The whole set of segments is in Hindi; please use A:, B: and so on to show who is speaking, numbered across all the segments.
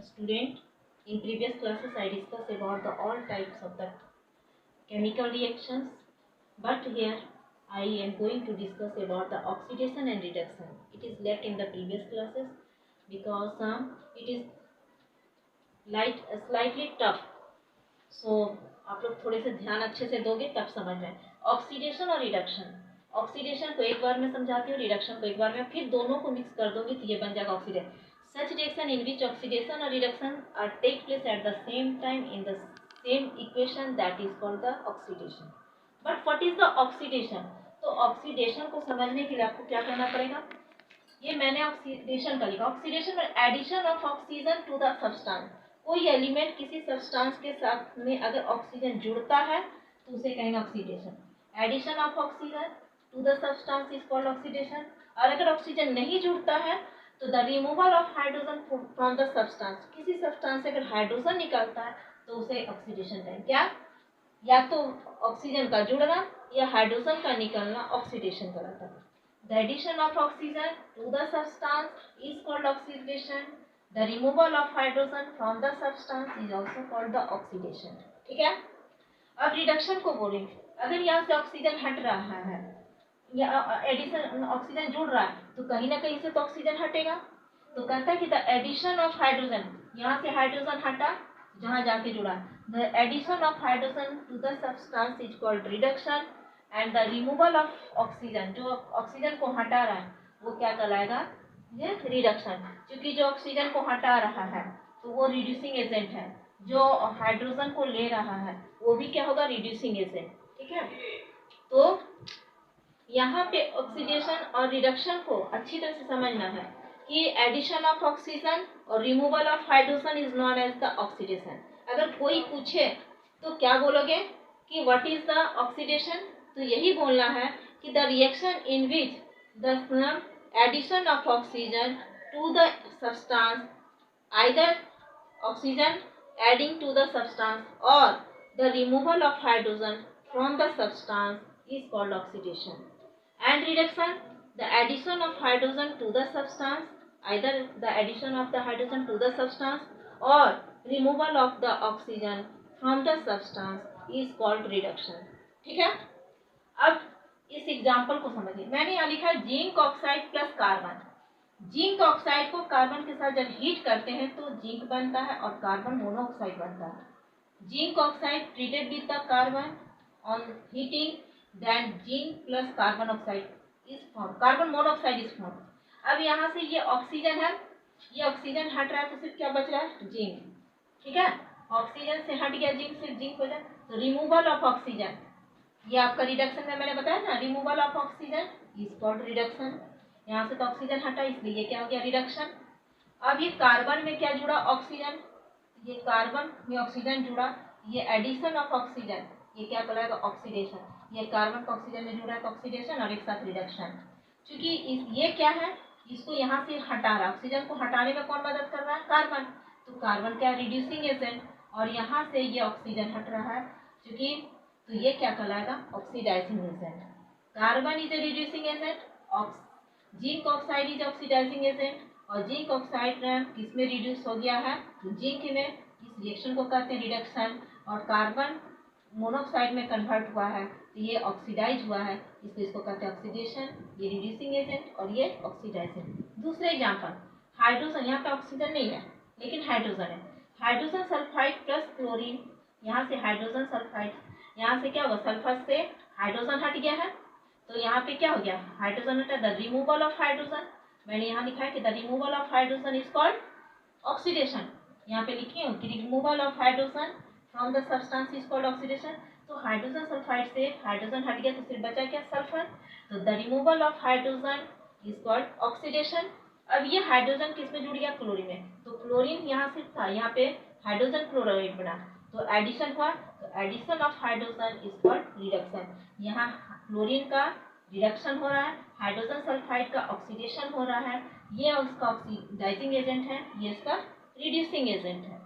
A: student, in previous classes I discussed about the all types of the chemical reactions, but here I am going to discuss about the oxidation and reduction. It is left in the previous classes because it is slightly tough. So आप लोग थोड़े से ध्यान अच्छे से दोगे तब समझ में। ऑक्सीडेशन और रिडक्शन, ऑक्सीडेशन को एक बार में समझाती हूँ, रिडक्शन को एक बार में, फिर दोनों को मिक्स कर दूंगी तो ये बन जाएगा oxidation. Such reaction in which oxidation or reduction are take place at the same time in the same equation, that is called the oxidation. But what is the oxidation? तो ऑक्सीडेशन को समझने के लिए आपको क्या करना पड़ेगा, ये मैंने ऑक्सीडेशन का लिखा. ऑक्सीडेशन में addition of oxygen to the substance. कोई एलिमेंट किसी सब्सटेंस के साथ में अगर ऑक्सीजन जुड़ता है तो उसे कहेंगे oxidation. Addition of oxygen to the substance is called oxidation. और अगर ऑक्सीजन नहीं जुड़ता है तो the removal of hydrogen from the substance. किसी सब्सटेंस से अगर हाइड्रोजन निकलता है तो उसे ऑक्सीडेशन कहेंगे. क्या, या तो ऑक्सीजन का जुड़ना या हाइड्रोजन का निकलना ऑक्सीडेशन कहलाता है. The addition of oxygen to the substance is called oxidation. The removal of hydrogen from the substance is also called the oxidation. ठीक है. अब रिडक्शन को बोलेंगे. अगर यहाँ से ऑक्सीजन हट रहा है या एडिशन ऑक्सीजन जुड़ रहा है तो कहीं ना कहीं से तो ऑक्सीजन हटेगा. तो कहता है कि द एडिशन ऑफ हाइड्रोजन, यहाँ से हाइड्रोजन हटा जहाँ जाके जुड़ा, the addition of hydrogen to the substance is called reduction. And the removal of oxygen, जो ऑक्सीजन को हटा रहा है वो क्या कहलाएगा, ये रिडक्शन. क्योंकि जो ऑक्सीजन को हटा रहा है तो वो रिड्यूसिंग एजेंट है, जो हाइड्रोजन को ले रहा है वो भी क्या होगा, रिड्यूसिंग एजेंट. ठीक है. तो यहाँ पे ऑक्सीडेशन और रिडक्शन को अच्छी तरह से समझना है कि एडिशन ऑफ ऑक्सीजन और removal of hydrogen is known as the oxidation. अगर कोई पूछे तो क्या बोलोगे कि व्हाट इज द ऑक्सीडेशन, तो यही बोलना है कि the reaction in which the addition of oxygen to the substance, either oxygen adding to the substance और the removal of hydrogen from the substance is called oxidation. And reduction, the addition of hydrogen to the substance, either the addition of the hydrogen to the substance और removal of the oxygen from the substance is called reduction. ठीक है. अब इस एग्जाम्पल को समझिए. मैंने यहाँ लिखा है zinc oxide plus carbon. Zinc oxide को कार्बन के साथ जब हीट करते हैं तो जिंक बनता है और कार्बन मोनोऑक्साइड बनता है. Zinc oxide treated with the carbon on heating, then zinc plus carbon oxide is form, carbon monoxide is form. अब यहाँ से ये ऑक्सीजन है, ये ऑक्सीजन हट रहा है तो सिर्फ क्या बच रहा है, जिंक. ठीक है. ऑक्सीजन से हट गया जिंक, सिर्फ जिंक बचा. तो रिमूवल ऑफ ऑक्सीजन, ये आपका रिडक्शन में मैंने बताया ना, removal of oxygen is called reduction. यहाँ से तो ऑक्सीजन हटा इसलिए ये क्या हो गया, रिडक्शन. अब ये कार्बन में क्या जुड़ा, ऑक्सीजन, ये कार्बन में ऑक्सीजन जुड़ा, ये एडिशन ऑफ ऑक्सीजन, ये क्या कहलाएगा, ऑक्सीडेशन. ये कार्बन का ऑक्सीजन में जुड़ा है तो ऑक्सीडेशन और एक साथ रिडक्शन. क्योंकि ये क्या है, इसको यहाँ से हटा रहा है, ऑक्सीजन को हटाने में कौन मदद कर रहा है, कार्बन. तो कार्बन क्या, रिड्यूसिंग एजेंट, और यहाँ से ये ऑक्सीजन हट रहा है क्योंकि, तो ये क्या कहलाएगा, oxidising agent. Carbon is a reducing agent, zinc oxide is oxidising agent. और जिंक ऑक्साइड किस में रिड्यूस हो गया है, तो जिंक में. इस रिएक्शन को कहते हैं रिडक्शन. और कार्बन मोनोऑक्साइड में कन्वर्ट हुआ है तो ये ऑक्सीडाइज हुआ है, इसलिए इसको कहते हैं ऑक्सीडेशन. ये रिड्यूसिंग एजेंट और ये ऑक्सीडाइजिंग. दूसरे एग्जाम्पल, हाइड्रोजन, यहाँ पे ऑक्सीजन नहीं है लेकिन हाइड्रोजन है. हाइड्रोजन सल्फाइड प्लस क्लोरीन, यहाँ से हाइड्रोजन सल्फाइड, यहाँ से क्या हुआ, सल्फर से हाइड्रोजन हट गया है तो यहाँ पे क्या हो गया, हाइड्रोजन हटा, द रिमूवल ऑफ हाइड्रोजन. मैंने यहाँ लिखा है कि the removal of hydrogen is called oxidation. यहाँ पे लिखी हूँ कि removal of hydrogen from the substance is called oxidation. तो हाइड्रोजन सल्फाइड से हाइड्रोजन हट गया तो फिर बचा क्या, सल्फर. तो the removal of hydrogen is called oxidation. अब ये हाइड्रोजन किस में जुड़ गया, क्लोरीन में. तो क्लोरीन यहाँ से था, यहाँ पे हाइड्रोजन क्लोराइड बना तो एडिशन हुआ, तो addition of hydrogen is called reduction. यहाँ क्लोरीन का रिडक्शन हो रहा है, हाइड्रोजन सल्फाइड का ऑक्सीडेशन हो रहा है. ये उसका ऑक्सीडाइजिंग एजेंट है, ये इसका रिड्यूसिंग एजेंट है.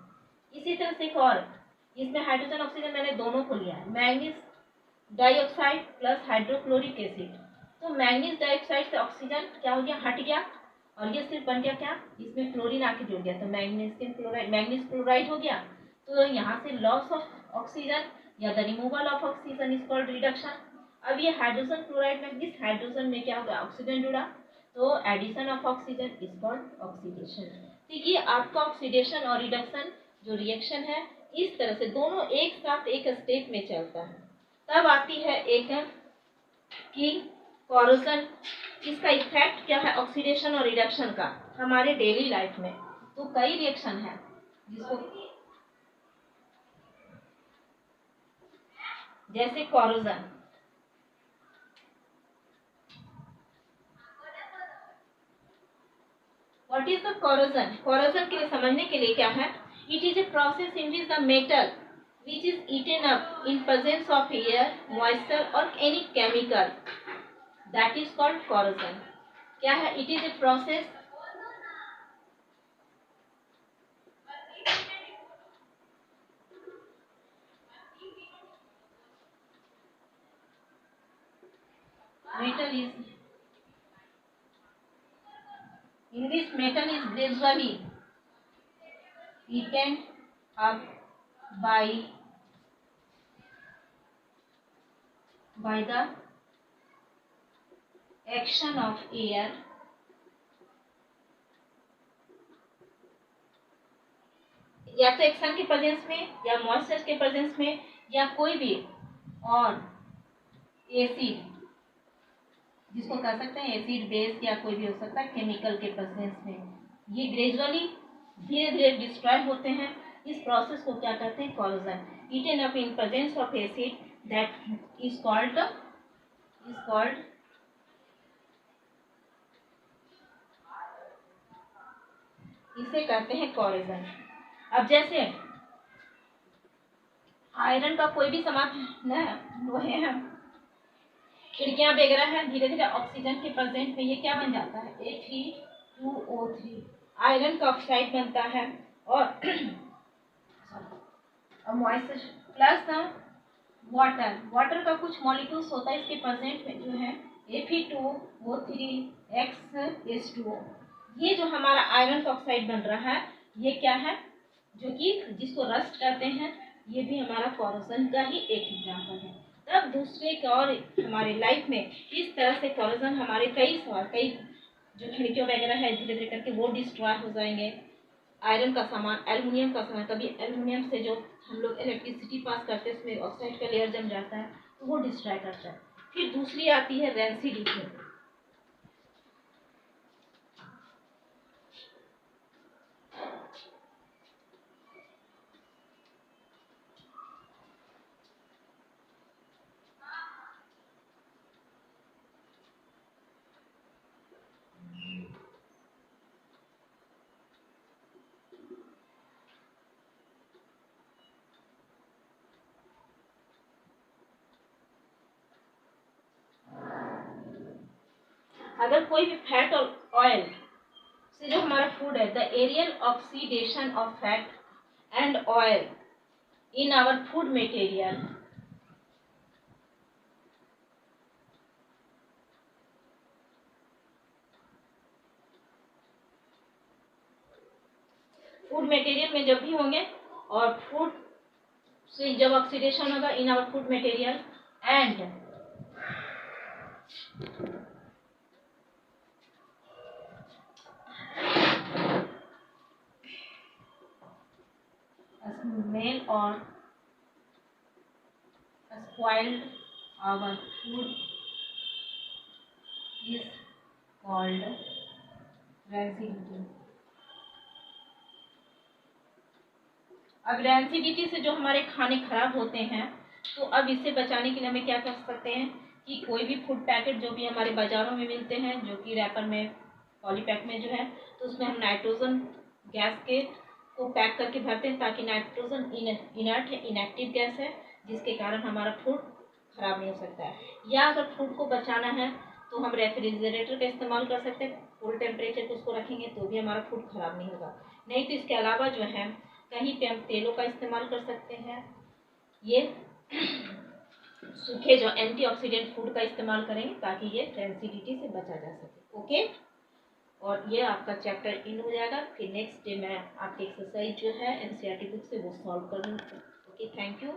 A: इसी तरह से एक और, इसमें हाइड्रोजन ऑक्सीजन मैंने दोनों को लिया है. Manganese dioxide plus hydrochloric acid. तो मैंगनीज डाइऑक्साइड से ऑक्सीजन क्या हो गया, हट गया और ये सिर्फ बन गया क्या, इसमें क्लोरीन आके जुड़ गया तो मैग्नीशियम क्लोराइड, मैग्नीज क्लोराइड हो गया। तो यहाँ से लॉस ऑफ ऑक्सीजन या the removal of oxygen is called reduction. अब ये हाइड्रोजन क्लोराइड में इस हाइड्रोजन में क्या होगा, ऑक्सीजन जुड़ा, तो addition of oxygen is called oxidation. तो ये आपका ऑक्सीडेशन और रिडक्शन जो रिएक्शन है, इस तरह से दोनों एक साथ एक स्टेप में चलता है। तब आती है एक कि कोरोजन, इसका इफेक्ट क्या है ऑक्सीडेशन और रिडक्शन का हमारे डेली लाइफ में। तो कई रिएक्शन है जिसको, जैसे corrosion, what is the corrosion, corrosion के लिए समझने के लिए क्या है, it is a process in which the metal which is eaten up in presence of air, moisture or any chemical, that is called corrosion. क्या है, it is a process metal is in which metal is gradually eaten up by the action of air, या तो एक्शन के प्रेजेंस में या मॉइस्चर के प्रेजेंस में या कोई भी और एसिड, जिसको कह सकते हैं एसिड बेस या कोई भी हो सकता है केमिकल के प्रेजेंस में, ये ग्रेजुअली धीरे धीरे डिस्ट्रॉय होते हैं। इस प्रोसेस को क्या कहते हैं, corrosion. Eaten up in presence of acid that is called इसे कहते हैं कोरोजन। अब जैसे आयरन का कोई भी सामान लोहे है, खिड़कियां वगैरह है, धीरे धीरे ऑक्सीजन के प्रेजेंट में ये क्या बन जाता है, Fe2O3 आयरन का ऑक्साइड बनता है। और मॉइस्चर प्लस वाटर का कुछ मॉलिक्यूल्स होता है इसके प्रेजेंट में जो है Fe2O3X ये जो हमारा आयरन का ऑक्साइड बन रहा है, ये क्या है, जो कि जिसको रस्ट कहते हैं, ये भी हमारा कोरोजन का ही एक एग्जाम्पल है। तब दूसरे के और हमारे लाइफ में इस तरह से कोरोजन हमारे कई जो खिड़कियों वगैरह है धीरे धीरे करके वो डिस्ट्रॉय हो जाएंगे। आयरन का सामान, एल्युमिनियम का सामान, कभी एल्युमिनियम से जो हम लोग इलेक्ट्रिसिटी पास करते हैं उसमें ऑक्साइड का लेयर जम जाता है तो वो डिस्ट्रॉय करता है। फिर दूसरी आती है रेंसिडिटी। अगर कोई भी फैट और ऑयल से जो हमारा फूड है, the aerial oxidation of fat and oil in our food material, food material में जब भी होंगे और फूड से जब ऑक्सीडेशन होगा in our food material and smell or spoiled our food is called rancidity। अब रेंसिडिटी से जो हमारे खाने खराब होते हैं, तो अब इससे बचाने के लिए हमें क्या कर सकते हैं कि कोई भी फूड पैकेट जो भी हमारे बाज़ारों में मिलते हैं, जो कि रैपर में पॉलीपैक में जो है, तो उसमें हम नाइट्रोजन गैस के को पैक करके भरते हैं ताकि नाइट्रोजन इनर्ट है, इनएक्टिव गैस है, जिसके कारण हमारा फूड खराब नहीं हो सकता है। या अगर फूड को बचाना है तो हम रेफ्रिजरेटर का इस्तेमाल कर सकते हैं, फुल टेम्परेचर पे उसको रखेंगे तो भी हमारा फूड खराब नहीं होगा। नहीं तो इसके अलावा जो है कहीं पे हम तेलों का इस्तेमाल कर सकते हैं, ये सूखे जो एंटीऑक्सीडेंट फूड का इस्तेमाल करेंगे ताकि ये रेंसिडिटी से बचा जा सके। ओके। और ये आपका चैप्टर इन हो जाएगा। फिर नेक्स्ट डे मैं आपकी एक्सरसाइज जो है एनसीईआरटी बुक से वो सॉल्व करूँगी। Okay, thank you.